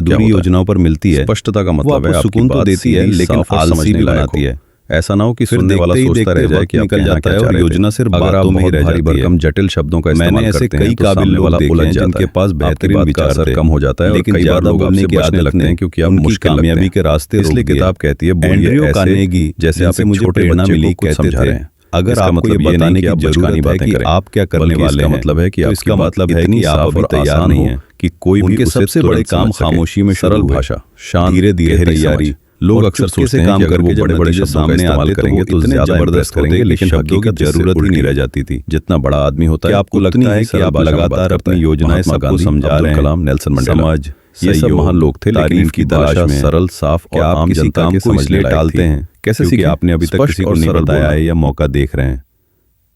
अधूरी योजनाओं पर मिलती है। स्पष्टता का वो मतलब है आपको आपकी सुकून तो बात देती है, सीधी, लेकिन साफ और आलसी समझने भी लायक बनाती हो। है। ऐसा ना हो कि फिर सुनने वाला देखते ही सोचता रह देखते जाए वक्त कि आप निकल कहना जाता क्या है चाह और रहे थे। योजना सिर्फ अगर आप बातों में ही बहुत रह भारी जाती है। भरकम जटिल शब्दों का मैंने इस्तेमाल ऐसे करते कई हैं तो काबिल सामने लोग वाला देखे उलझ हैं जाता जिनके है। पास आपकी बेहतरीन बात का विचार असर थे, कम हो जाता है और लेकिन कई बार ज्यादा लोग बोलने आपसे की बचने आदत लगते ने हैं क्योंकि आप उनकी मुश्किल लगते कामयाबी हैं। के रास्ते रोक इसलिए दिए। किताब कहती है बोलिए एंड्रयू ऐसे कार्नेगी, जैसे आप जिनसे एक मुझे छोटे प्रेरणा बच्चे मिली, को कुछ कहते समझा थे, रहे हैं। अगर इसका आपको मतलब ये ये नहीं बताने कि की आप बचकानी जरूरत है बातें कि करें, आप क्या करने बल्कि वाले इसका हैं, मतलब है कि तो आपकी इसका बात मतलब है इतनी कि आप साफ अभी और तैयार आसान नहीं हो हैं कि कोई भी उनके उसे सबसे बड़े तुरंत काम समझ सके। खामोशी में शुरू सरल हुए, भाषा, शांत, धीरे धीरे गहरी तैयारी। समझ। लोग और अक्सर चुपके से सोचते हैं काम कि अगर वो करके जब बड़े-बड़े नतीजे शब्दों का सामने इस्तेमाल आते तो करेंगे वो तो इतने ज्यादा जबरदस्त इम्प्रेस होते करेंगे, कि लेकिन शब्दों की हकीकत इससे जरूरत ही उल्टी नहीं रह है। जाती थी। जितना बड़ा आदमी होता कि है आपको उतनी लगता ही है कि सरल आप भाषा में बात लगातार करता अपनी है। योजनाएं महात्मा सबको गांधी, समझा अब्दुल रहे हैं। कलाम, नेल्सन मंडेला, समझ, ये सब सहयोग, महान लोग थे, लेकिन तारीफ इनकी की तलाश भाषा में। सरल, साफ और क्या आप आम किसी जनता काम के को समझने इसलिए लायक टालते थी। हैं कैसे क्योंकि सीखें? आपने अभी तक स्पष्ट किसी को और नहीं सरल बताया बोलना। है या मौका देख रहे हैं?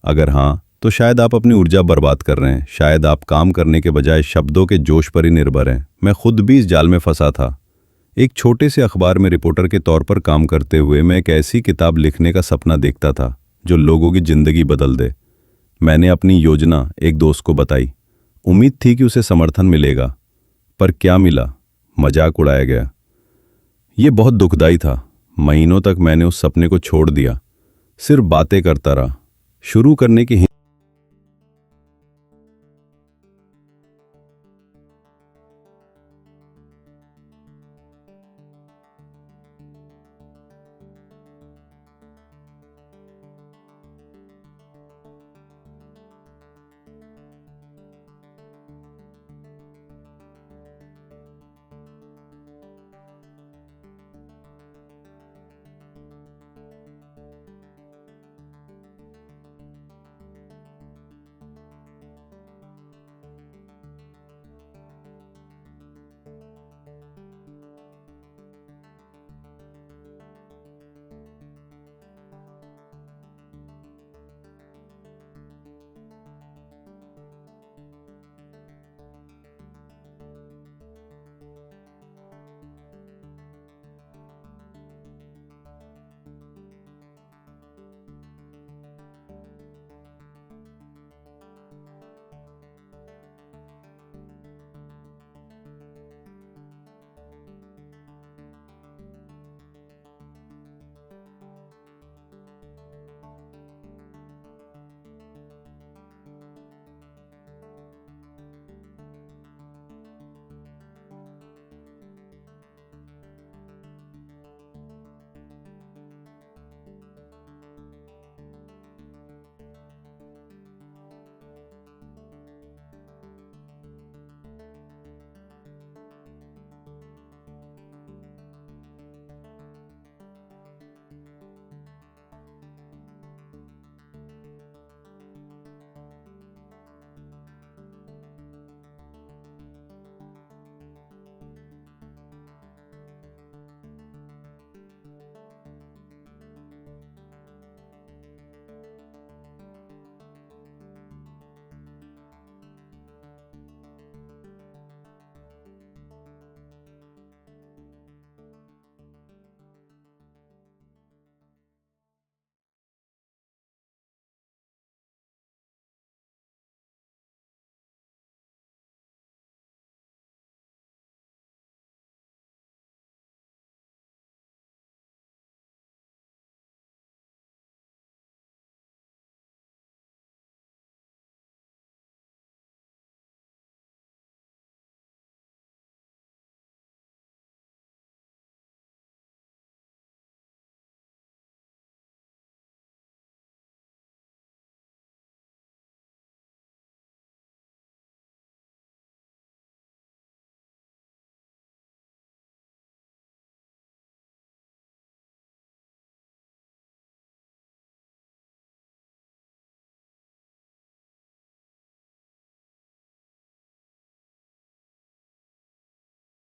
अगर हाँ, तो शायद आप अपनी ऊर्जा बर्बाद कर रहे हैं। शायद आप काम करने के बजाय शब्दों के जोश पर ही निर्भर हैं। मैं खुद भी इस जाल में फंसा था। एक छोटे से अखबार में रिपोर्टर के तौर पर काम करते हुए मैं एक ऐसी किताब लिखने का सपना देखता था जो लोगों की जिंदगी बदल दे। मैंने अपनी योजना एक दोस्त को बताई। उम्मीद थी कि उसे समर्थन मिलेगा, पर क्या मिला? मजाक उड़ाया गया। ये बहुत दुखदाई था। महीनों तक मैंने उस सपने को छोड़ दिया, सिर्फ बातें करता रहा, शुरू करने की